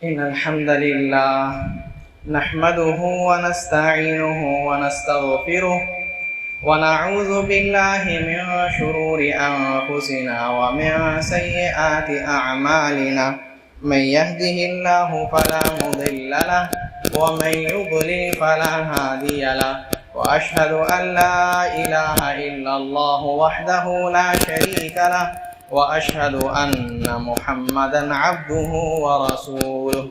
إن الحمد لله نحمده ونستعينه ونستغفره ونعوذ بالله من شرور أنفسنا ومن سيئات أعمالنا من يهده الله فلا مضل له ومن يضلل فلا هادي له وأشهد أن لا إله إلا الله وحده لا شريك له وأشهد أن محمدا عبده ورسوله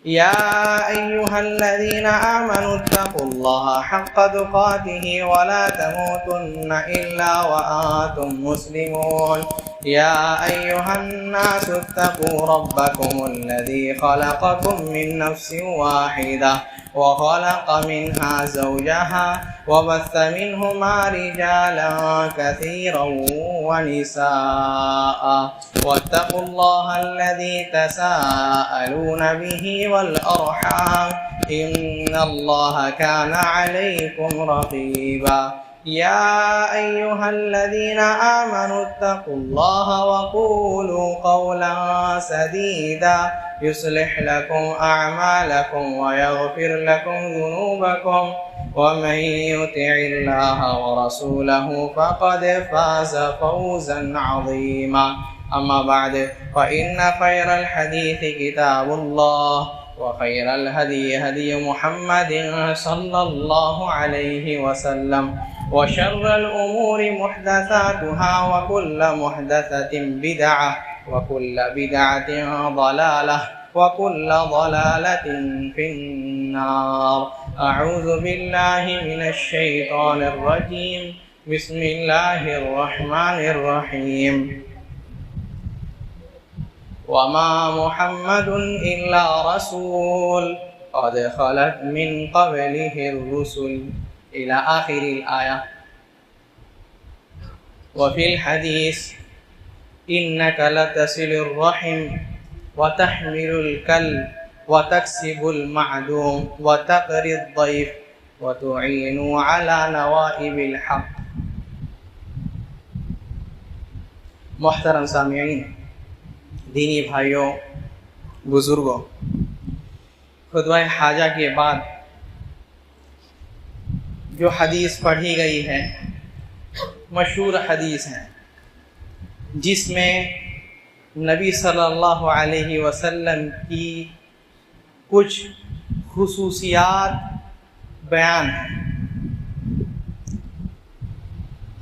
يا أيها الذين آمنوا اتقوا الله حق تقاته ولا تموتن إلا وأنتم مسلمون يا أيها الناس اتقوا ربكم الذي خلقكم من نفس واحدة وخلق منها زوجها وبث منهما رجالا كثيرا ونساء واتقوا الله الذي تساءلون به والأرحام إن الله كان عليكم رقيبا يا أيها الذين آمنوا اتقوا الله وقولوا قولا سديدا يصلح لكم أعمالكم ويغفر لكم ذنوبكم ومن يطع الله ورسوله فقد فاز فوزا عظيما أما بعد فإن خير الحديث كتاب الله وخير الهدي هدي محمد صلى الله عليه وسلم وشر الأمور محدثاتها وكل محدثة بدعة وكل بدعة ضلالة وكل ضلالة في النار أعوذ بالله من الشيطان الرجيم بسم الله الرحمن الرحيم وما محمد إلا رسول قد خلت من قبله الرسل إلى آخر الآية. وفي الحديث إنك لتصل الرحم وتحمل الكلب وتكسب المعدوم وتقري الضيف وتعين على نوائب الحق. محترم سامعین، دینی بھائیوں، بزرگوں، خطبہ حاجہ کے بعد جو حدیث پڑھی گئی ہے مشہور حدیث ہے، جس میں نبی صلی اللہ علیہ وسلم کی کچھ خصوصیات بیان ہیں۔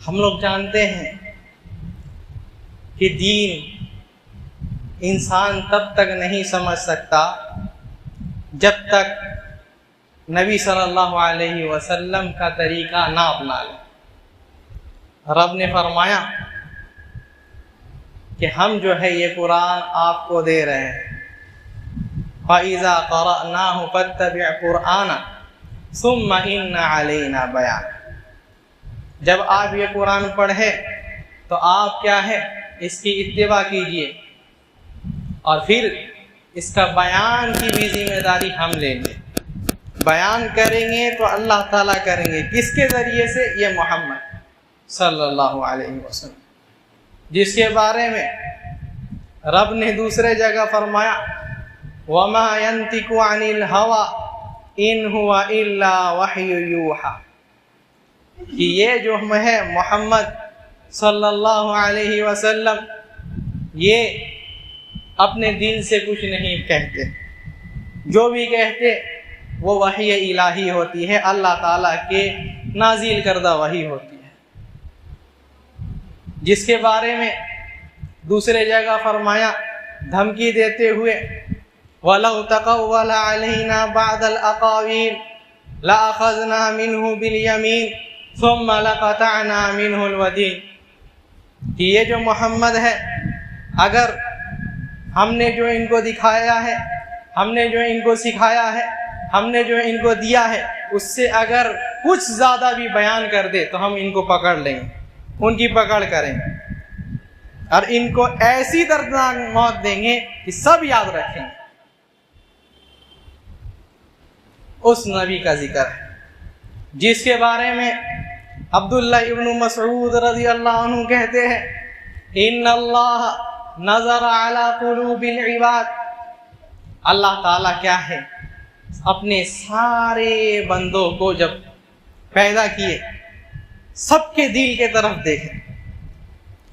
ہم لوگ جانتے ہیں کہ دین انسان تب تک نہیں سمجھ سکتا جب تک نبی صلی اللہ علیہ وسلم کا طریقہ نہ اپنا لے۔ رب نے فرمایا کہ ہم جو ہے یہ قرآن آپ کو دے رہے ہیں، فَإِذَا قَرَأْنَاهُ فَاتَّبِعْ قُرْآنَهُ ثُمَّ إِنَّ عَلَيْنَا بَيَانَهُ۔ جب آپ یہ قرآن پڑھیں تو آپ کیا ہے، اس کی اتباع کیجئے، اور پھر اس کا بیان کی بھی ذمہ داری ہم لیں گے۔ بیان کریں گے تو اللہ تعالیٰ کریں گے، کس کے ذریعے سے؟ یہ محمد صلی اللہ علیہ وسلم، جس کے بارے میں رب نے دوسرے جگہ فرمایا وَمَا يَنْتِقُ عَنِ الْهَوَىٰ إِنْ هُوَ إِلَّا وَحْيٌ يُوحَىٰ، کہ یہ جو ہے محمد صلی اللہ علیہ وسلم یہ اپنے دل سے کچھ نہیں کہتے، جو بھی کہتے وہ وحی الہی ہوتی ہے، اللہ تعالیٰ کے نازل کردہ وحی ہوتی ہے، جس کے بارے میں دوسرے جگہ فرمایا دھمکی دیتے ہوئے وَلَوْ تَقَوَّلَ عَلَيْنَا بَعْضَ الْأَقَاوِيلِ لَأَخَذْنَا مِنْهُ بِالْيَمِينِ ثُمَّ لَقَطَعْنَا مِنْهُ الْوَتِينَ، کہ یہ جو محمد ہے، اگر ہم نے جو ان کو دکھایا ہے، ہم نے جو ان کو سکھایا ہے، ہم نے جو ان کو دیا ہے، اس سے اگر کچھ زیادہ بھی بیان کر دے تو ہم ان کو پکڑ لیں گے، ان کی پکڑ کریں گے، اور ان کو ایسی دردناک موت دیں گے کہ سب یاد رکھیں گے۔ اس نبی کا ذکر ہے جس کے بارے میں عبداللہ ابن مسعود رضی اللہ عنہ کہتے ہیں ان اللہ نظر علی قلوب العباد، اللہ تعالیٰ کیا ہے، اپنے سارے بندوں کو جب پیدا کیے سب کے دل کے طرف دیکھے،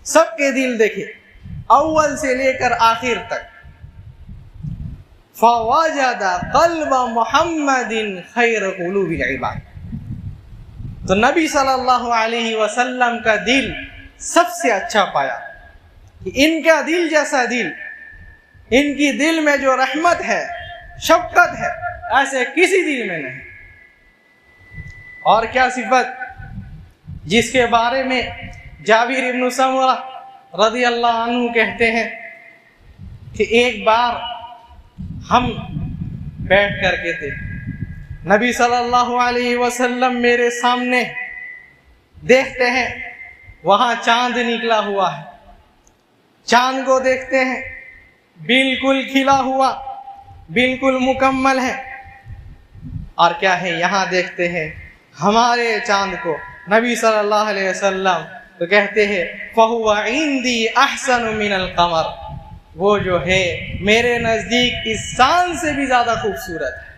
سب کے دل دیکھے اول سے لے کر آخر تک. فوجد قلب محمد خیر قلوب العباد. تو نبی صلی اللہ علیہ وسلم کا دل سب سے اچھا پایا کہ ان کا دل جیسا دل، ان کی دل میں جو رحمت ہے، شفقت ہے، ایسے کسی دل میں نہیں. اور کیا صفت جس کے بارے میں جابر بن سمرہ رضی اللہ عنہ کہتے ہیں کہ ایک بار ہم بیٹھ کر کے تھے، نبی صلی اللہ علیہ وسلم میرے سامنے دیکھتے ہیں وہاں چاند نکلا ہوا ہے، چاند کو دیکھتے ہیں بالکل کھلا ہوا، بالکل مکمل ہے. اور کیا ہے، یہاں دیکھتے ہیں ہمارے چاند کو، نبی صلی اللہ علیہ وسلم تو کہتے ہیں فَهُوَ عِنْدِي أَحْسَنُ مِنَ الْقَمَرِ، وہ جو ہے میرے نزدیک اس چاند سے بھی زیادہ خوبصورت ہے.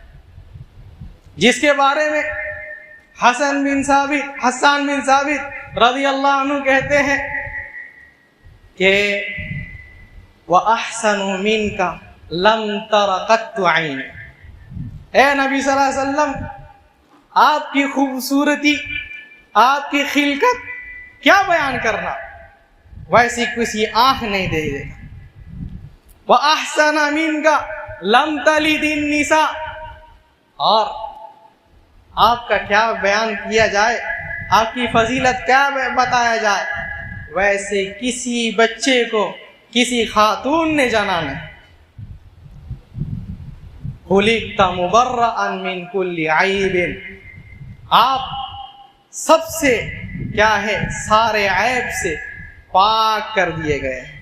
جس کے بارے میں حسان بن ثابت رضی اللہ عنہ کہتے ہیں کہ وَأَحْسَنُ مِنْكَ لَمْ تَرَ قَطُّ عَيْنٍ. اے نبی صلی اللہ علیہ وسلم، آپ کی خوبصورتی، آپ کی خلقت کیا بیان کرنا، ویسی کسی آنکھ نہیں دے گا. وَأَحْسَنَ مِنْكَ لَمْ تَلِدِ النِّسَاء. اور آپ کا کیا بیان کیا جائے، آپ کی فضیلت کیا بتایا جائے، ویسے کسی بچے کو کسی خاتون نے جانا نہیں. خُلِقْتَ مُبَرَّأً مِنْ كُلِّ عَيْبٍ. آپ سب سے کیا ہے، سارے عیب سے پاک کر دیے گئے ہیں.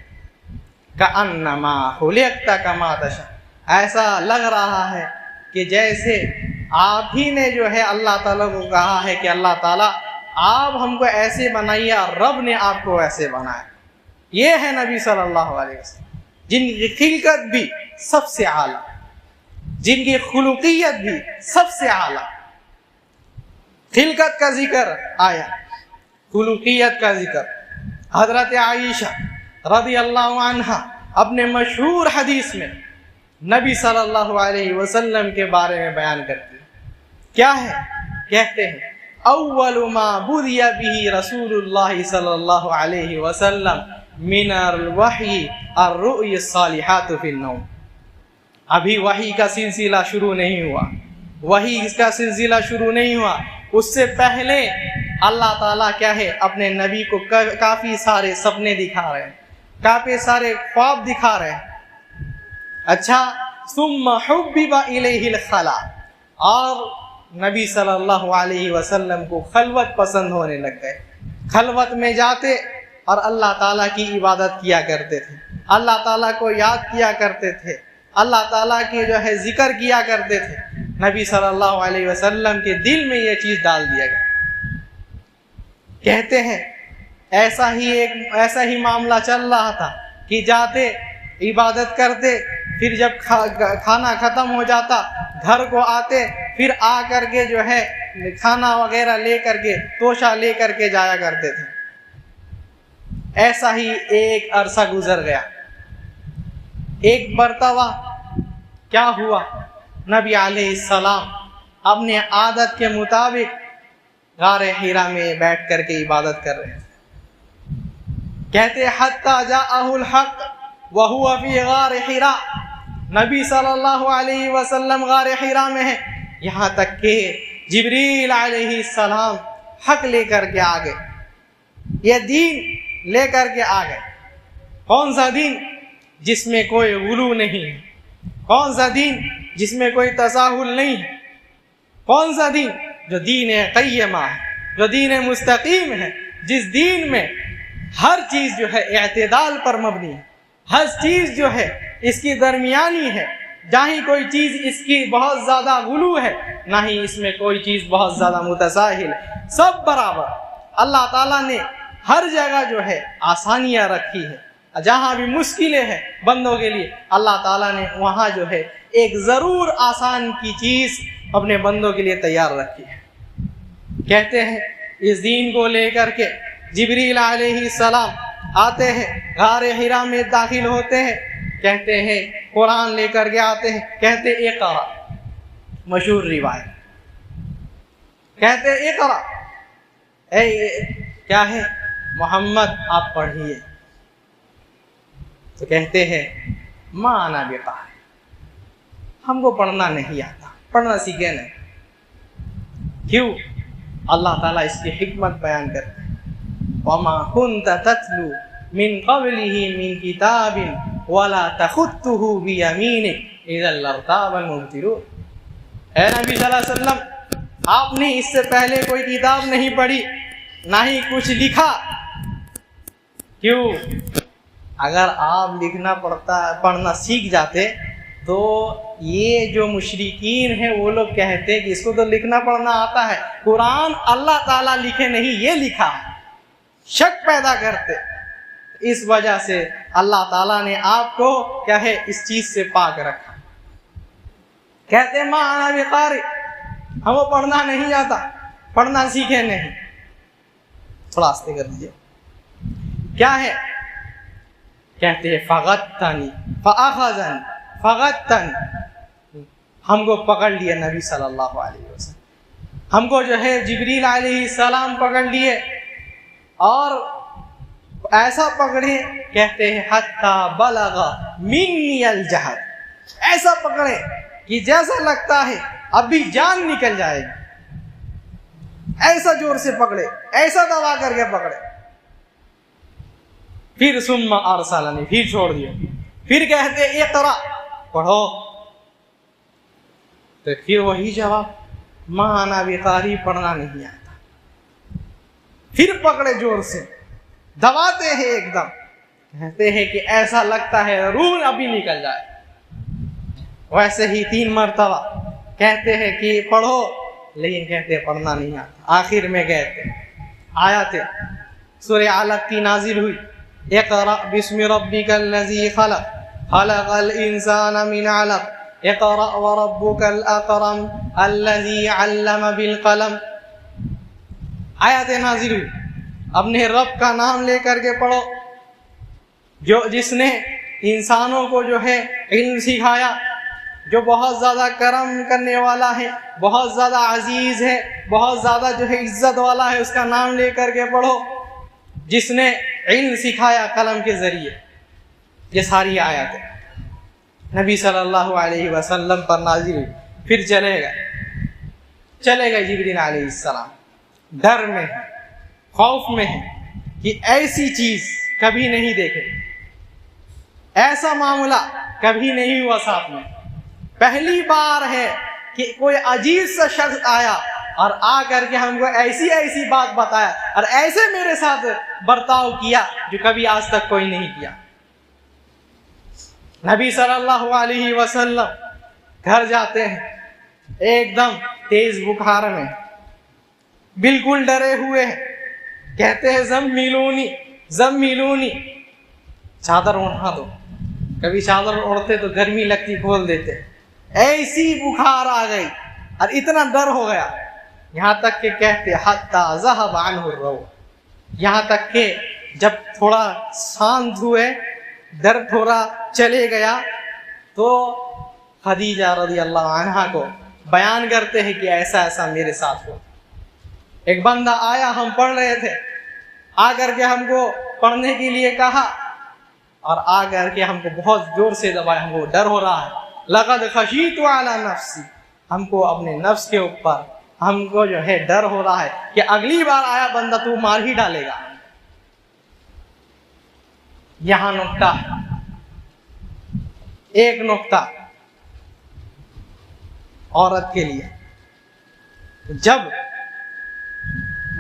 کَأَنَّمَا خُلِقْتَ كَمَا تَشَاءُ. ایسا لگ رہا ہے کہ جیسے آپ ہی نے جو ہے اللہ تعالیٰ کو کہا ہے کہ اللہ تعالیٰ آپ ہم کو ایسے بنائیے، اور رب نے آپ کو ایسے بنایا. یہ ہے نبی صلی اللہ علیہ وسلم جن کی خلقت بھی سب سے اعلیٰ، جن کی خلقیت بھی سب سے اعلیٰ. خلقت کا ذکر آیا، خلقیت کا ذکر. حضرت عائشہ رضی اللہ عنہا اپنے مشہور حدیث میں نبی صلی اللہ علیہ وسلم کے بارے میں بیان کرتی ہیں. کیا ہے؟ کہتے ہیں اول ما بدی به رسول اللہ صلی اللہ علیہ وسلم من الوحی الرؤی الصالحات فی النوم. ابھی وحی کا سلسلہ شروع نہیں ہوا، وحی اس کا سلسلہ شروع نہیں ہوا. اس سے پہلے اللہ تعالیٰ کیا ہے، اپنے نبی کو کافی سارے سپنے دکھا رہے ہیں، کافی سارے خواب دکھا رہے ہیں. اچھا، ثم حبب الیہ الخلا. اور نبی صلی اللہ علیہ وسلم کو خلوت پسند ہونے لگ گئے. خلوت میں جاتے اور اللہ تعالیٰ کی عبادت کیا کرتے تھے، اللہ تعالیٰ کو یاد کیا کرتے تھے، اللہ تعالیٰ کی جو ہے ذکر کیا کرتے تھے. نبی صلی اللہ علیہ وسلم کے دل میں یہ چیز ڈال دیا گیا. کہتے ہیں ایسا ہی معاملہ چل رہا تھا کہ جاتے عبادت کرتے، پھر جب کھانا ختم ہو جاتا گھر کو آتے، پھر آ کر کے جو ہے کھانا وغیرہ لے کر کے توشہ لے کر کے جایا کرتے تھے. ایسا ہی ایک عرصہ گزر گیا. ایک مرتبہ کیا ہوا، نبی علیہ السلام اپنے عادت کے مطابق غار حرا میں بیٹھ کر کے عبادت کر رہے ہیں. کہتے حتی جاءہ الحق وہو فی غار حرا. نبی صلی اللہ علیہ وسلم غار حرا میں ہے، یہاں تک کہ جبریل علیہ السلام حق لے کر کے آ گئے، یہ دین لے کر کے آ گئے. کون سا دین؟ جس میں کوئی غلو نہیں ہے. کون سا دین؟ جس میں کوئی تساہل نہیں ہے. کون سا دین؟ جو دین قیمہ ہے، جو دین مستقیم ہے، جس دین میں ہر چیز جو ہے اعتدال پر مبنی ہے، ہر چیز جو ہے اس کی درمیانی ہے. نہ ہی کوئی چیز اس کی بہت زیادہ غلو ہے، نہ ہی اس میں کوئی چیز بہت زیادہ متساہل ہے، سب برابر. اللہ تعالیٰ نے ہر جگہ جو ہے آسانیاں رکھی ہے، جہاں بھی مشکلیں ہیں بندوں کے لیے، اللہ تعالیٰ نے وہاں جو ہے ایک ضرور آسان کی چیز اپنے بندوں کے لیے تیار رکھی ہے۔ کہتے ہیں اس دین کو لے کر کے جبریل علیہ السلام آتے ہیں، غار حرا میں داخل ہوتے ہیں، کہتے ہیں قرآن لے کر کے آتے ہیں، کہتے اقرا، مشہور روایت، کہتے اقرا، کیا ہے محمد آپ پڑھیے، تو کہتے ہیں ما انا بقاری، ہم کو پڑھنا نہیں آتا، پڑھنا سیکھے نہیں۔ کیوں؟ اللہ تعالیٰ اس کی حکمت بیان کرتے ہیں، وما كنت تتلو من قبله من کتاب ولا تخطه بيمينك اذا لارتاب المبطلون۔ اے نبی صلی اللہ علیہ وسلم، آپ نے اس سے پہلے کوئی کتاب نہیں پڑھی، نہ ہی کچھ لکھا۔ کیوں؟ اگر آپ لکھنا پڑھنا سیکھ جاتے تو یہ جو مشرکین ہیں وہ لوگ کہتے کہ اس کو تو لکھنا پڑھنا آتا ہے، قرآن اللہ تعالیٰ لکھے نہیں یہ لکھا، شک پیدا کرتے۔ اس وجہ سے اللہ تعالیٰ نے آپ کو کیا ہے اس چیز سے پاک رکھا۔ کہتے ما انا بقاری، ہم کو پڑھنا نہیں آتا، پڑھنا سیکھے نہیں۔ تھوڑا آستے کر دیجیے، کیا ہے؟ کہتے ہیں فغتنی فاخذنی فغتنی، ہم کو پکڑ لیا نبی صلی اللہ علیہ وسلم، ہم کو جو ہے جبریل علیہ السلام پکڑ لیے، اور ایسا پکڑے، کہتے ہیں حتی بلغ منی الجہد، ایسا پکڑے کہ جیسا لگتا ہے ابھی جان نکل جائے گی، ایسا زور سے پکڑے، ایسا دبا کر کے پکڑے۔ پھر ثم ارسلنی، پھر چھوڑ دیا، پھر کہتے اقرا، پڑھو، تو پھر وہی جواب ما انا بقاری، پڑھنا نہیں آتا۔ پھر پکڑے زور سے، دباتے ہیں ایک دم، کہتے ہیں کہ ایسا لگتا ہے روح ابھی نکل جائے۔ ویسے ہی 3 مرتبہ کہتے ہیں کہ پڑھو، لیکن کہتے ہیں پڑھنا نہیں آتا۔ آخر میں کہتے آیات سورہ علق کی نازل ہوئی، اقرأ بسم ربک الذی خلق خلق الانسان من علق اقرأ وربک الاکرم الذی علم بالقلم۔ آیات نازل ہوئی، اپنے رب کا نام لے کر کے پڑھو، جس نے انسانوں کو جو ہے علم سکھایا، جو بہت زیادہ کرم کرنے والا ہے، بہت زیادہ عزیز ہے، بہت زیادہ جو ہے عزت والا ہے، اس کا نام لے کر کے پڑھو، جس نے علم سکھایا قلم کے ذریعے۔ یہ ساری آیاتیں نبی صلی اللہ علیہ وسلم پر نازل ہوئی۔ پھر چلے گئے جبریل علیہ السلام، ڈر میں ہے، خوف میں ہے کہ ایسی چیز کبھی نہیں دیکھے، ایسا معاملہ کبھی نہیں ہوا ساتھ میں، پہلی بار ہے کہ کوئی عجیب سا شخص آیا اور آ کر کے ہم کو ایسی بات بتایا اور ایسے میرے ساتھ برتاؤ کیا جو کبھی آج تک کوئی نہیں کیا۔ نبی صلی اللہ علیہ وسلم گھر جاتے ہیں، ایک دم تیز بخار میں، بالکل ڈرے ہوئے ہیں، کہتے ہیں زملونی، چادر اڑا دو، کبھی چادر اڑتے تو گرمی لگتی، کھول دیتے، ایسی بخار آ گئی اور اتنا ڈر ہو گیا، یہاں تک کہ کہتے حتی ذہب عنہ الروع، یہاں تک کہ جب تھوڑا شانت ہوئے، ڈر تھوڑا چلے گیا، تو خدیجہ رضی اللہ عنہا کو بیان کرتے ہیں کہ ایسا میرے ساتھ ہوا۔ ایک بندہ آیا، ہم پڑھ رہے تھے، آ کر کے ہم کو پڑھنے کے لیے کہا، اور آ کر کے ہم کو بہت زور سے دبایا، ہم کو ڈر ہو رہا ہے، لقد خشیت علی نفسی، ہم کو اپنے نفس کے اوپر ہم کو جو ہے ڈر ہو رہا ہے کہ اگلی بار آیا بندہ تو مار ہی ڈالے گا۔ یہاں نقطہ، ایک نقطہ عورت کے لیے، جب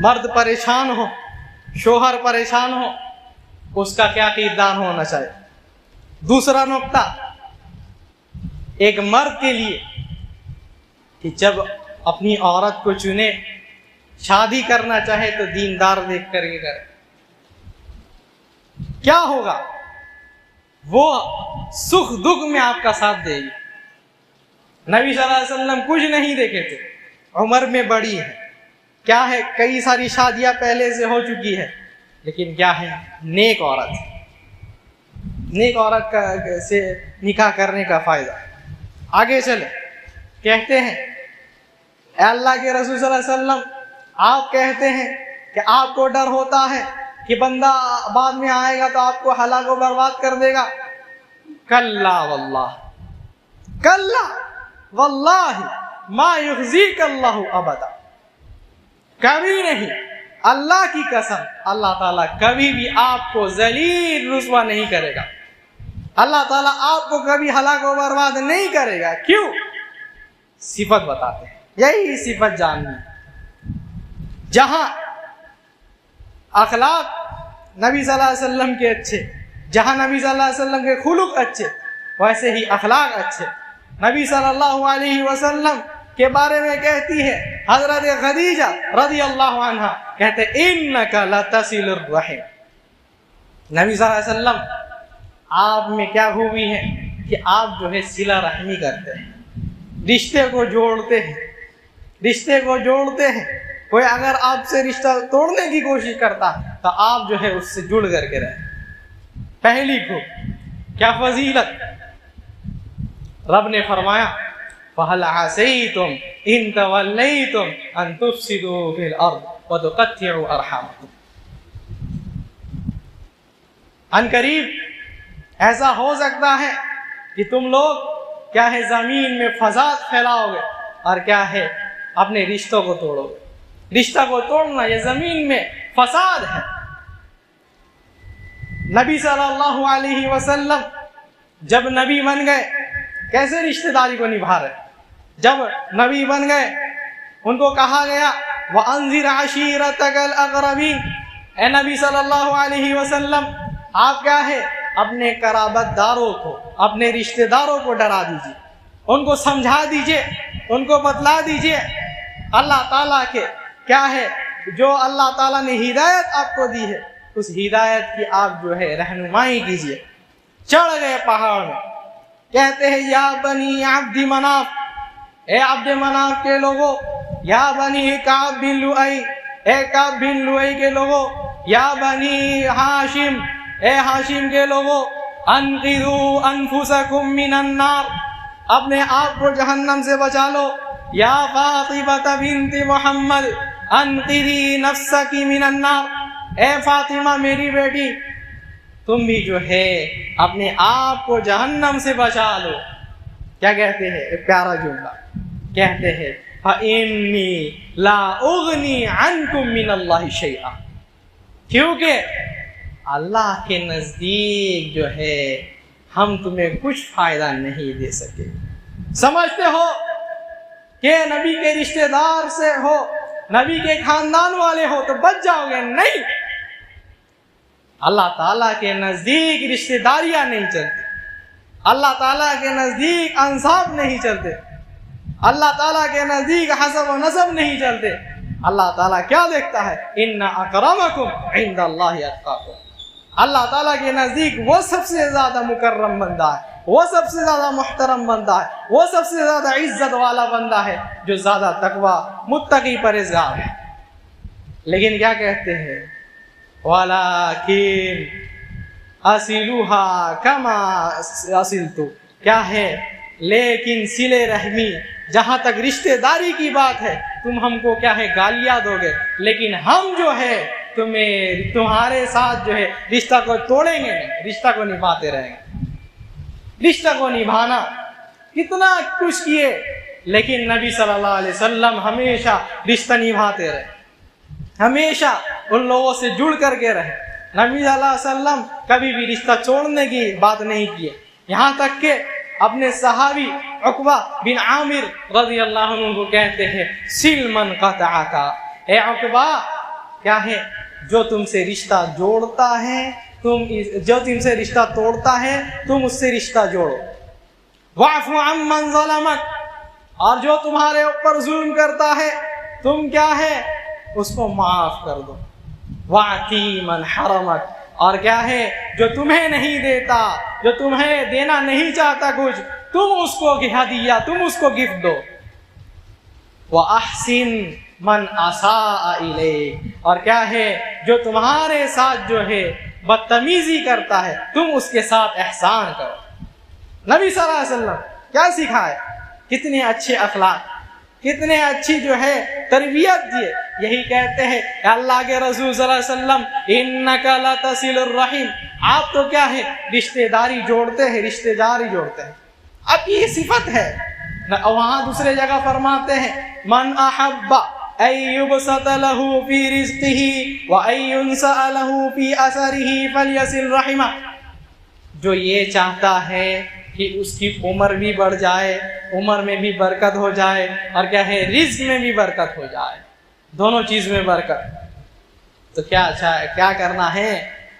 مرد پریشان ہو، شوہر پریشان ہو، اس کا کیا کردار ہونا چاہیے۔ دوسرا نقطہ ایک مرد کے لیے کہ جب اپنی عورت کو چنے، شادی کرنا چاہے تو دیندار دیکھ کر کے کرے۔ کیا ہوگا وہ سکھ دکھ میں آپ کا ساتھ دے گی. نبی صلی اللہ علیہ وسلم کچھ نہیں دیکھے تھے, عمر میں بڑی ہے, کیا ہے کئی ساری شادیاں پہلے سے ہو چکی ہے, لیکن کیا ہے نیک عورت, نیک عورت کا سے نکاح کرنے کا فائدہ. آگے چلے, کہتے ہیں اے اللہ کے رسول صلی اللہ علیہ وسلم, آپ کہتے ہیں کہ آپ کو ڈر ہوتا ہے کہ بندہ بعد میں آئے گا تو آپ کو ہلاک و برباد کر دے گا. کلا واللہ, کلا واللہ ما یخزیک اللہ ابدا, کبھی نہیں, اللہ کی قسم, اللہ تعالیٰ کبھی بھی آپ کو ذلیل رسوا نہیں کرے گا. اللہ تعالیٰ آپ کو کبھی ہلاک و برباد نہیں کرے گا. کیوں؟ صفت بتاتے ہیں, یہی صفت جاننی. جہاں اخلاق نبی صلی اللہ علیہ وسلم کے اچھے, جہاں نبی صلی اللہ علیہ وسلم کے خلق اچھے, ویسے ہی اخلاق اچھے. نبی صلی اللہ علیہ وسلم کے بارے میں کہتی ہے حضرت خدیجہ رضی اللہ عنہ, کہتے انک لتصل الرحم. نبی صلی اللہ علیہ وسلم آپ میں کیا خوبی ہے کہ آپ جو ہے صلہ رحمی کرتے ہیں, رشتے کو جوڑتے ہیں, رشتے کو جوڑتے ہیں. کوئی اگر آپ سے رشتہ توڑنے کی کوشش کرتا تو آپ جو ہے اس سے جڑ کر کے رہیں. پہلی کو کیا فضیلت, رب نے فرمایا فَهَلْ عَسَيْتُمْ إِن تَوَلَّيْتُمْ أَن تُفْسِدُوا فِي الْأَرْضِ وَتُقَطِّعُوا أَرْحَامَكُمْ. ان قریب ایسا ہو سکتا ہے کہ تم لوگ کیا ہے زمین میں فساد پھیلاؤ گے اور کیا ہے اپنے رشتوں کو توڑو گے. رشتہ کو توڑنا یہ زمین میں فساد ہے. نبی صلی اللہ علیہ وسلم جب نبی بن گئے کیسے رشتہ داری کو نبھا رہے. جب نبی بن گئے ان کو کہا گیا وَأَنذِرْ عَشِيرَتَكَ الْأَقْرَبِينَ, اے نبی صلی اللہ علیہ وسلم آپ کیا ہے اپنے قرابت داروں کو, اپنے رشتہ داروں کو ڈرا دیجیے, ان کو سمجھا دیجیے, ان کو بتلا دیجیے اللہ تعالیٰ کے کیا ہے جو اللہ تعالیٰ نے ہدایت آپ کو دی ہے اس ہدایت کی آپ جو ہے رہنمائی کیجیے. چڑھ گئے پہاڑ میں, کہتے ہیں یا بنی عبد مناف, اے عبد مناف کے لوگوں, یا بنی کعب بن لؤی, اے کعب بن لؤی کے لوگوں, یا بنی ہاشم, اے ہاشم کے لوگوں, انقذوا انفسکم من النار, اپنے آپ کو جہنم سے بچا لو. یا فاطمہ بنت محمد انقذی نفسک من النار, اے فاطمہ میری بیٹی تم بھی جو ہے اپنے آپ کو جہنم سے بچا لو. کیا کہتے ہیں, ایک پیارا جملہ کہتے ہیں فَإِنِّي لَا أُغْنِي عَنْكُم مِّنَ اللَّهِ شَيْئًا, کیونکہ اللہ کے نزدیک جو ہے ہم تمہیں کچھ فائدہ نہیں دے سکے. سمجھتے ہو کہ نبی کے رشتہ دار سے ہو, نبی کے خاندان والے ہو تو بچ جاؤ گے. نہیں, اللہ تعالیٰ کے نزدیک رشتہ داریاں نہیں چلتی, اللہ تعالیٰ کے نزدیک انصاب نہیں چلتے, اللہ تعالیٰ کے نزدیک حسب و نسب نہیں چلتے. اللہ تعالیٰ کیا دیکھتا ہے, ان اکرمکم عند اللہ اتقاکم. اللہ تعالیٰ کے نزدیک وہ سب سے زیادہ مکرم بندہ ہے, وہ سب سے زیادہ محترم بندہ ہے, وہ سب سے زیادہ عزت والا بندہ ہے جو زیادہ تقوی متقی پرہیزگار ہے. لیکن کیا کہتے ہیں وَلَكِنْ أَصِلُهَا كَمَا أَصِلْتُ, کیا ہے لیکن صلہ رحمی, جہاں تک رشتہ داری کی بات ہے تم ہم کو کیا ہے گالیاں دو گے, لیکن ہم جو ہے تمہارے ساتھ جو ہے رشتہ کو توڑیں گے نہیں, رشتہ کو نبھاتے رہیں گے. رشتہ کو نبھانا کتنا کچھ کیے, لیکن نبی صلی اللہ علیہ وسلم ہمیشہ رشتہ نبھاتے رہے, ہمیشہ ان لوگوں سے جڑ کر کے رہے. نبی صلی اللہ علیہ وسلم کبھی بھی رشتہ چھوڑنے کی بات نہیں کیے, یہاں تک کہ اپنے صحابی عقبہ بن عامر رضی اللہ عنہ کو کہتے ہیں سل من قطعک, اے عقبہ کیا ہے جو تم سے رشتہ جوڑتا ہے جو تم سے رشتہ توڑتا ہے تم اس سے رشتہ جوڑو. واعف عمن ظلمک, اور جو تمہارے اوپر ظلم کرتا ہے تم کیا ہے اس کو معاف کر دو. واعطی من حرمک, اور کیا ہے جو تمہیں نہیں دیتا، جو تمہیں دینا نہیں چاہتا کچھ، تم اس کو ہدیہ، تم اس کو گفٹ دو۔ وَأَحْسِن مَنْ أَسَاءَ إِلَيْكَ، اور کیا ہے جو تمہارے ساتھ جو ہے بدتمیزی کرتا ہے تم اس کے ساتھ احسان کرو۔ نبی صلی اللہ علیہ وسلم کیا سکھائے؟ کتنے اچھے اخلاق، کتنے اچھی جو ہے تربیت دیے۔ یہی کہتے ہیں کہ اللہ کے رسول صلی اللہ علیہ وسلم اِنَّكَ لَتَصِلُ الرَّحِمَ، آپ تو کیا ہے رشتہ داری جوڑتے ہیں، رشتہ داری جوڑتے ہیں، اب یہ صفت ہے۔ وہاں دوسرے جگہ فرماتے ہیں من احب ان یبسط له فی رزقه وان ينسأ له فی اثره فلیصل رحمہ، جو یہ چاہتا ہے کہ اس کی عمر بھی بڑھ جائے، عمر میں بھی برکت ہو جائے، اور کیا ہے رزق میں بھی برکت ہو جائے، دونوں چیز میں برکت، تو کیا کرنا ہے؟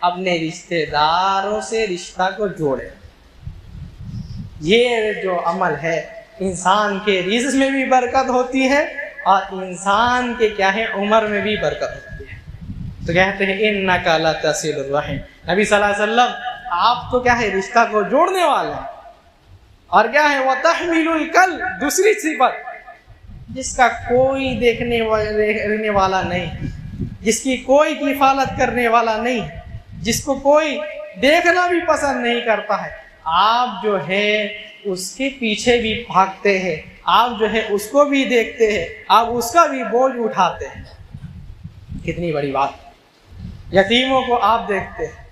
اپنے رشتہ داروں سے رشتہ کو جوڑے۔ یہ جو عمل ہے انسان کے رزق میں بھی برکت ہوتی ہے اور انسان کے کیا ہے عمر میں بھی برکت ہوتی ہے۔ تو کہتے ہیں اِنَّكَ لَتَصِلُ الرَّحِمَ، نبی صلی اللہ علیہ وسلم آپ تو کیا ہے رشتہ کو جوڑنے والے ہیں۔ اور کیا ہے وَتَحْمِلُ الْكَلْبَ، دوسری صفت جس کا کوئی دیکھنے والا نہیں، جس کی کوئی کفالت کرنے والا نہیں، جس کو کوئی دیکھنا بھی پسند نہیں کرتا ہے، آپ جو ہے اس کے پیچھے بھی بھاگتے ہیں، آپ جو ہے اس کو بھی دیکھتے ہیں، آپ اس کا بھی بوجھ اٹھاتے ہیں۔ کتنی بڑی بات۔ یتیموں کو آپ دیکھتے ہیں،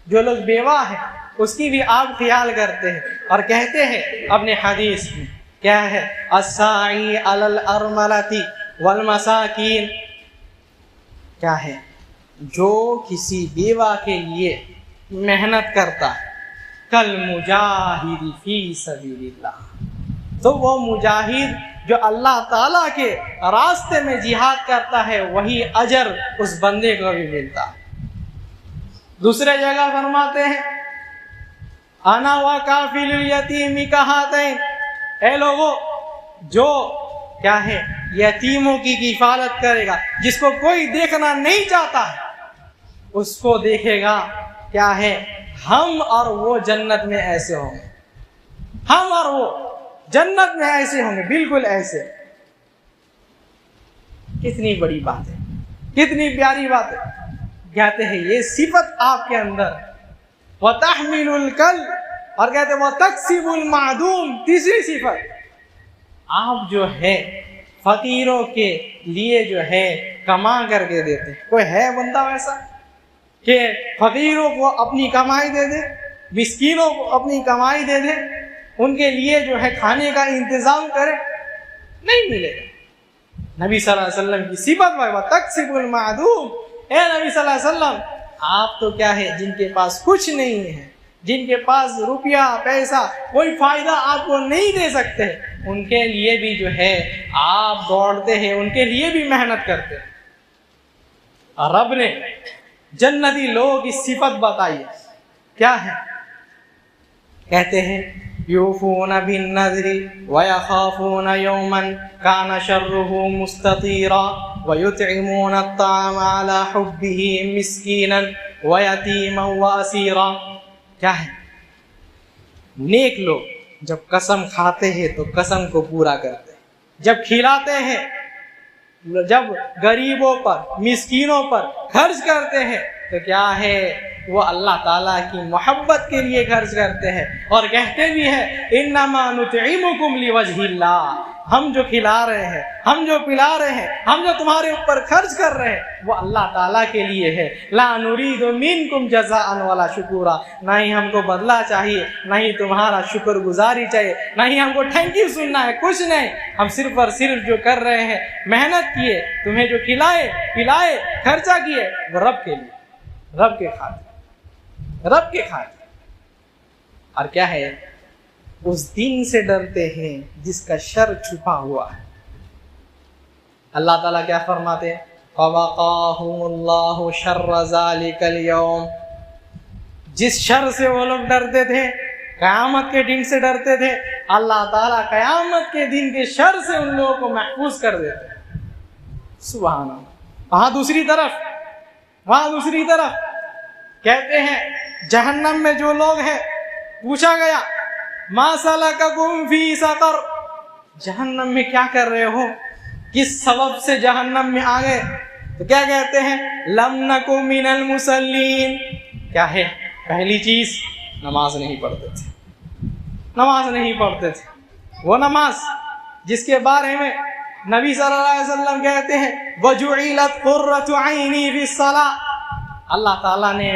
جو لوگ بیوہ ہیں اس کی بھی آپ خیال کرتے ہیں، اور کہتے ہیں اپنے حدیث میں کیا ہے الساعی علی الارملۃ والمساکین، کیا ہے جو کسی بیوہ کے لیے محنت کرتا ہے کالمجاہد فی سبیل اللہ، تو وہ مجاہد جو اللہ تعالیٰ کے راستے میں جہاد کرتا ہے وہی اجر اس بندے کو بھی ملتا ہے۔ دوسرے جگہ فرماتے ہیں انا وکافل الیتیم کہاتین، اے لوگو جو کیا ہے یتیموں کی کفالت کرے گا، جس کو کوئی دیکھنا نہیں چاہتا ہے اس کو دیکھے گا، کیا ہے ہم اور وہ جنت میں ایسے ہوں گے، ہم اور وہ جنت میں ایسے ہوں گے، بالکل ایسے۔ کتنی بڑی بات ہے، کتنی پیاری بات ہے۔ کہتے ہیں یہ صفت آپ کے اندر، وَتَحْمِلُ الْكَلْبَ، اور کہتے ہیں وَتَكْسِبُ الْمَعْدُومَ، تیسری صفت آپ جو ہے فقیروں کے لیے جو ہے کما کر کے دیتے ہیں۔ کوئی ہے بندہ ویسا کہ فقیروں کو اپنی کمائی دے دے، مسکینوں کو اپنی کمائی دے دے، ان کے لیے جو ہے کھانے کا انتظام کرے؟ نہیں ملے گا۔ نبی صلی اللہ علیہ وسلم کی صفت وَتَكْسِبُ الْمَعْدُومَ، اے نبی صلی اللہ علیہ وسلم آپ تو کیا ہے جن کے پاس کچھ نہیں ہے، جن کے پاس روپیہ پیسہ کوئی فائدہ آپ کو نہیں دے سکتے، ان کے لیے بھی جو ہے آپ دوڑتے ہیں، ان کے لیے بھی محنت کرتے ہیں۔ اور رب نے جنتی لوگوں کی صفت بتائی ہے، کیا ہے؟ کہتے ہیں یوفون بالنذر ویخافون یوما کان شرہ مستطیرا ویطعمون الطعام علی حبہ مسکینا ویتیما واسیرا۔ کیا ہے نیک لوگ جب قسم کھاتے ہیں تو قسم کو پورا کرتے ہیں، جب کھلاتے ہیں، جب غریبوں پر مسکینوں پر خرچ کرتے ہیں تو کیا ہے وہ اللہ تعالیٰ کی محبت کے لیے خرچ کرتے ہیں، اور کہتے بھی ہیں انما نطعمکم لوجہ اللہ، ہم جو کھلا رہے ہیں، ہم جو پلا رہے ہیں، ہم جو تمہارے اوپر خرچ کر رہے ہیں وہ اللہ تعالیٰ کے لیے ہے۔ لا نرید منکم جزاء ولا شکورا، نہ ہی ہم کو بدلہ چاہیے، نہ ہی تمہارا شکر گزاری چاہیے، نہ ہی ہم کو تھینک یو سننا ہے، کچھ نہیں، ہم صرف اور صرف جو کر رہے ہیں محنت کیے، تمہیں جو کھلائے پلائے خرچہ کیے وہ رب کے لیے، رب کے خاطر، رب کے خاطر۔ اور کیا ہے اس دن سے ڈرتے ہیں جس کا شر چھپا ہوا ہے۔ اللہ تعالیٰ کیا فرماتے ہیں فَوَقَاهُمُ اللَّهُ شَرَّ ذَلِكَ الْيَوْمِ، جس شر سے وہ لوگ ڈرتے تھے، قیامت کے دن سے ڈرتے تھے، اللہ تعالیٰ قیامت کے دن کے شر سے ان لوگوں کو محفوظ کر دیتے ہیں۔ سبحان اللہ۔ وہاں دوسری طرف کہتے ہیں جہنم میں جو لوگ ہیں، پوچھا گیا ما سلککم فی سقر، جہنم میں کیا کر رہے ہو، کس سبب سے جہنم میں آ گئے؟ تو کیا کہتے ہیں لم نک من المصلین، کیا ہے پہلی چیز نماز نہیں پڑھتے تھے، نماز نہیں پڑھتے تھے، وہ نماز جس کے بارے میں نبی صلی اللہ علیہ وسلم کہتے ہیں وَجُعِلَتْ قُرَّةُ عَيْنِي فِي الصَّلَاةِ، اللہ تعالیٰ نے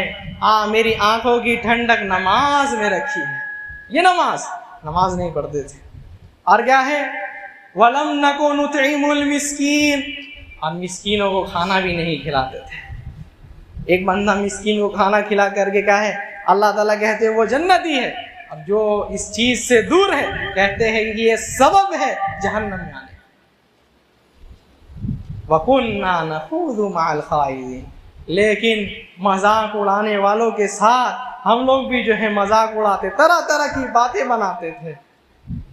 میری آنکھوں کی ٹھنڈک نماز میں رکھی ہے۔ یہ نماز نہیں پڑھتے تھے۔ اور کیا ہے وَلَمْ نَكُ نُطْعِمُ الْمِسْكِينَ، اور مسکینوں کو کھانا بھی نہیں کھلاتے تھے۔ ایک بندہ مسکین کو کھانا کھلا کر کے کیا ہے اللہ تعالیٰ کہتے ہیں وہ جنتی ہے، اب جو اس چیز سے دور ہے کہتے ہیں کہ یہ سبب ہے جہنم میں آنے کا۔ وَكُنَّا نَخُوضُ مَعَ الْخَائِضِينَ، لیکن مذاق اڑانے والوں کے ساتھ ہم لوگ بھی جو ہے مذاق اڑاتے، طرح طرح کی باتیں بناتے تھے۔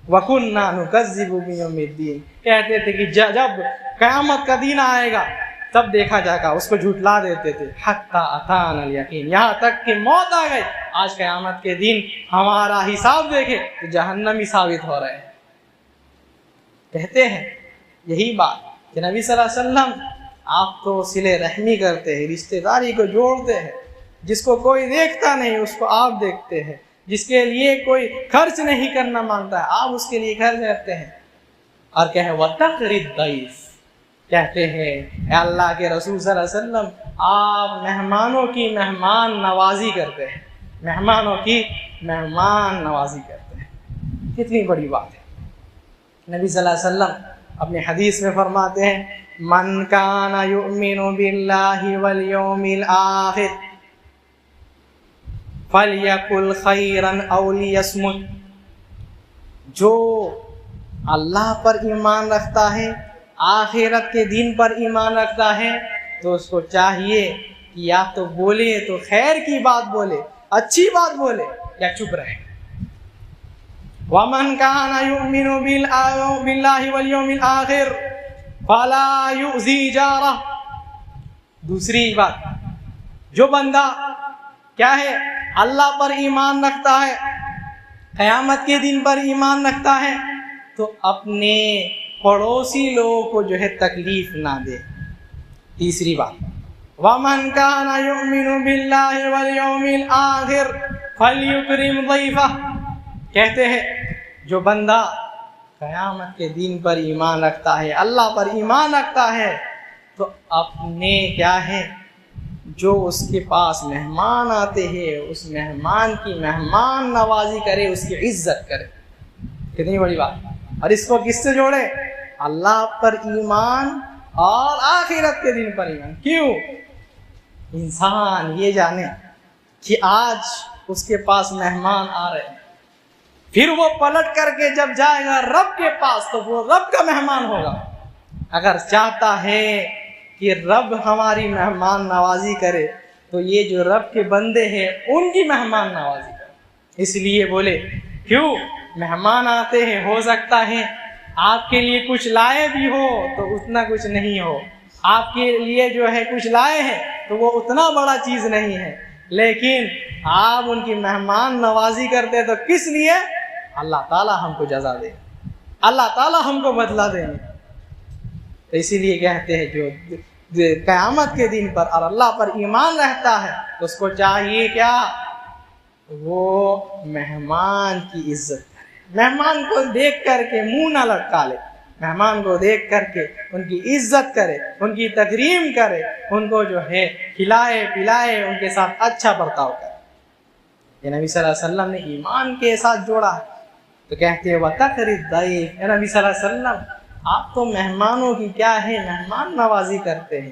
وَكُنَّا نُكَذِّبُ بِيَوْمِ الدِّينِ، کہتے تھے کہ جب قیامت کا دن آئے گا تب دیکھا جائے گا، اس کو جھٹلا دیتے تھے۔ حَتَّى أَتَانَا الْيَقِينُ، یہاں تک کہ موت آ گئی، آج قیامت کے دن ہمارا حساب دیکھے تو جہنمی ثابت ہو رہے ہیں۔ کہتے ہیں یہی بات کہ نبی صلی اللہ علیہ وسلم آپ تو صلہ رحمی کرتے ہیں، رشتہ داری کو جوڑتے ہیں، جس کو کوئی دیکھتا نہیں اس کو آپ دیکھتے ہیں، جس کے لیے کوئی خرچ نہیں کرنا مانگتا ہے آپ اس کے لیے خرچ کرتے ہیں۔ اور کیا ہے وَتَقْرِي الضَّيْفَ، کہتے ہیں اے اللہ کے رسول صلی اللہ علیہ وسلم آپ مہمانوں کی مہمان نوازی کرتے ہیں، مہمانوں کی مہمان نوازی کرتے ہیں۔ کتنی بڑی بات ہے۔ نبی صلی اللہ علیہ وسلم اپنے حدیث میں فرماتے ہیں من کان یؤمن باللہ والیوم الآخر فلیقل خیرا او لیصمت، جو اللہ پر ایمان رکھتا ہے، آخرت کے دن پر ایمان رکھتا ہے، تو اس کو چاہیے کہ یا تو بولے تو خیر کی بات بولے، اچھی بات بولے، یا چپ رہے۔ وَمَنْ كَانَ يُؤْمِنُ بِاللَّهِ وَالْيَوْمِ الْآخِرِ فَلَا يُؤْذِي جَارَهُ، دوسری بات، جو بندہ کیا ہے اللہ پر ایمان رکھتا ہے، قیامت کے دن پر ایمان رکھتا ہے، تو اپنے پڑوسی لوگوں کو جو ہے تکلیف نہ دے۔ تیسری بات وَمَنْ كَانَ يُؤْمِنُ بِاللَّهِ وَالْيَوْمِ الْآخِرِ فَلْيُكْرِمْ ضَيْفَهُ، کہتے ہیں جو بندہ قیامت کے دن پر ایمان رکھتا ہے، اللہ پر ایمان رکھتا ہے، تو اپنے کیا ہے جو اس کے پاس مہمان آتے ہیں اس مہمان کی مہمان نوازی کرے، اس کی عزت کرے۔ کتنی بڑی بات۔ اور اس کو کس سے جوڑے؟ اللہ پر ایمان اور آخرت کے دن پر ایمان۔ کیوں؟ انسان یہ جانے کہ آج اس کے پاس مہمان آ رہے ہیں، پھر وہ پلٹ کر کے جب جائے گا رب کے پاس تو وہ رب کا مہمان ہوگا۔ اگر چاہتا ہے کہ رب ہماری مہمان نوازی کرے تو یہ جو رب کے بندے ہیں ان کی مہمان نوازی کرے۔ اس لیے بولے کیوں مہمان آتے ہیں، ہو سکتا ہے آپ کے لیے کچھ لائے بھی ہو تو اتنا کچھ نہیں ہو، آپ کے لیے جو ہے کچھ لائے ہیں تو وہ اتنا بڑا چیز نہیں ہے، لیکن آپ ان کی مہمان نوازی کرتے تو کس لیے؟ اللہ تعالیٰ ہم کو جزا دے، اللہ تعالیٰ ہم کو بدلہ دیں گے۔ تو اسی لیے کہتے ہیں جو قیامت کے دن پر اور اللہ پر ایمان رہتا ہے تو اس کو چاہیے کیا؟ وہ مہمان کی عزت کرے، مہمان کو دیکھ کر کے منہ نہ لٹکا لے، مہمان کو دیکھ کر کے ان کی عزت کرے، ان کی تکریم کرے، ان کو جو ہے کھلائے پلائے، ان کے ساتھ اچھا برتاؤ کرے۔ یہ نبی صلی اللہ علیہ وسلم نے ایمان کے ساتھ جوڑا ہے۔ تو کہتے ہیں وَتَقْرِي الضَّيْفَ، اے نبی صلی اللہ علیہ وسلم آپ تو مہمانوں کی کیا ہے مہمان نوازی کرتے ہیں۔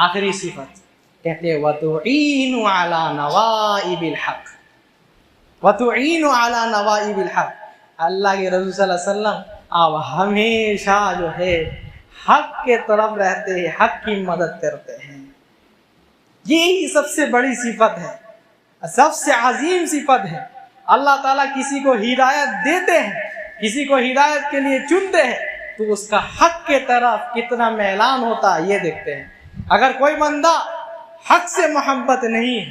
آخری صفت کہتے ہیں وَتُعِينُ عَلَى نَوَائِبِ الْحَقِّ، وَتُعِينُ عَلَى نَوَائِبِ الْحَقِّ، اللہ کے رسول صلی اللہ علیہ وسلم آپ ہمیشہ جو ہے حق کے طرف رہتے ہیں، حق کی مدد کرتے ہیں۔ یہی سب سے بڑی صفت ہے، سب سے عظیم صفت ہے۔ اللہ تعالیٰ کسی کو ہدایت دیتے ہیں، کسی کو ہدایت کے لیے چنتے ہیں تو اس کا حق کے طرف کتنا میلان ہوتا ہے یہ دیکھتے ہیں۔ اگر کوئی بندہ حق سے محبت نہیں ہے،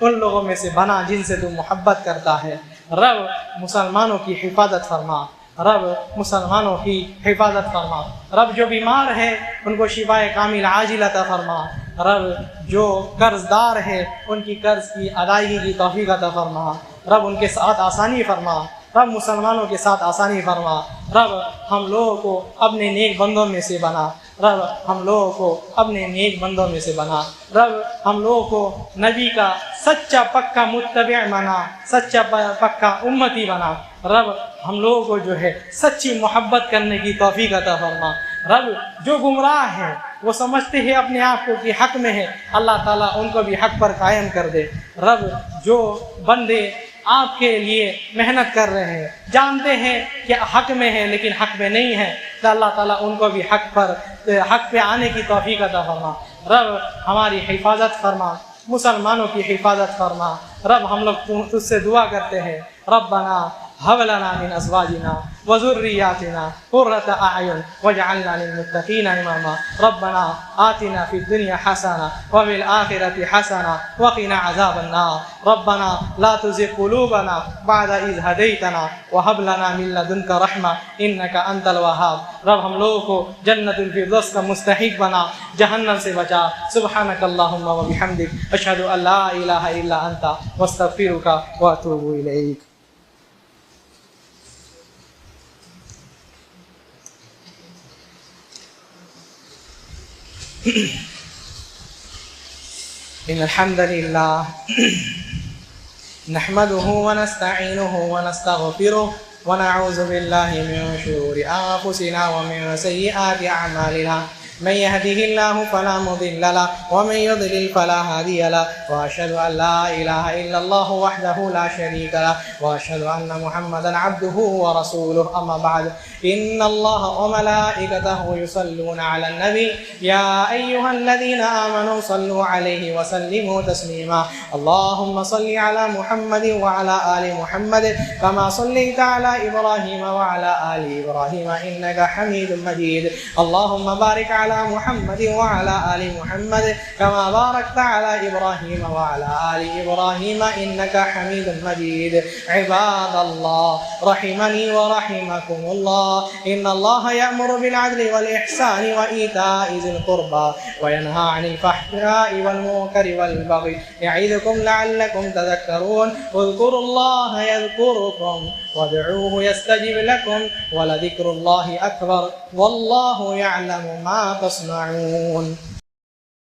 ان لوگوں میں سے بنا جن سے تو محبت کرتا ہے۔ رب مسلمانوں کی حفاظت فرما، رب مسلمانوں کی حفاظت فرما۔ رب جو بیمار ہے ان کو شفائے کامل عاجل عطا فرما۔ رب جو قرض دار ہے ان کی قرض کی ادائیگی کی توفیق عطا فرما۔ رب ان کے ساتھ آسانی فرما، رب مسلمانوں کے ساتھ آسانی فرما۔ رب ہم لوگوں کو اپنے نیک بندوں میں سے بنا، رب ہم لوگوں کو اپنے نیک بندوں میں سے بنا۔ رب ہم لوگوں کو نبی کا سچا پکا متبع بنا، سچا پکا امتی بنا۔ رب ہم لوگوں کو جو ہے سچی محبت کرنے کی توفیق عطا فرما۔ رب جو گمراہ ہیں وہ سمجھتے ہیں اپنے آپ کو کہ حق میں ہے، اللہ تعالیٰ ان کو بھی حق پر قائم کر دے۔ رب جو بندے آپ کے لیے محنت کر رہے ہیں، جانتے ہیں کہ حق میں ہے لیکن حق میں نہیں ہے، تو اللہ تعالیٰ ان کو بھی حق پہ آنے کی توفیق عطا فرما۔ رب ہماری حفاظت فرما، مسلمانوں کی حفاظت فرما۔ رب ہم لوگ تجھ سے دعا کرتے ہیں، ربنا هب لنا من ازواجنا وذرياتنا قرة اعين واجعلنا للمتقين اماما ربنا آتنا في الدنيا حسنة وفي الآخرة حسنة وقنا عذاب النار ربنا لا تزغ قلوبنا بعد إذ هديتنا وهب لنا من لدنك رحمة إنك أنت الوهاب۔ رب ہم لوگوں کو جنت الفردوس کا مستحق بنا، جہنم سے بچا۔ سبحانك اللهم وبحمدك أشهد أن لا إله إلا أنت واستغفرك وأتوب إليك۔ إن الحمد لله نحمده ونستعينه ونستغفره ونعوذ بالله من شرور أنفسنا ومن سيئات أعمالنا من يهده الله فلا مضل له ومن يضلل فلا هادي له وأشهد أن لا إله إلا الله وحده لا شريك له وأشهد أن محمدا عبده ورسوله أما بعد إن الله وملائكته يصلون على النبي يا أيها الذين آمنوا صلوا عليه وسلموا تسليما اللهم صل على محمد وعلى آل محمد كما صليت على إبراهيم وعلى آل إبراهيم إنك حميد مجيد اللهم بارك على محمد وعلى آل محمد كما باركت على إبراهيم وعلى آل إبراهيم إنك حميد مجيد عباد الله رحمني ورحمكم الله إن الله يأمر بالعدل والإحسان وإيتاء ذي القربى وينهى عن الفحشاء والمنكر والبغي يعظكم لعلكم تذكرون اذكروا الله يذكركم وادعوه يستجب لكم ولذكر الله أكبر والله يعلم ما تصنعون۔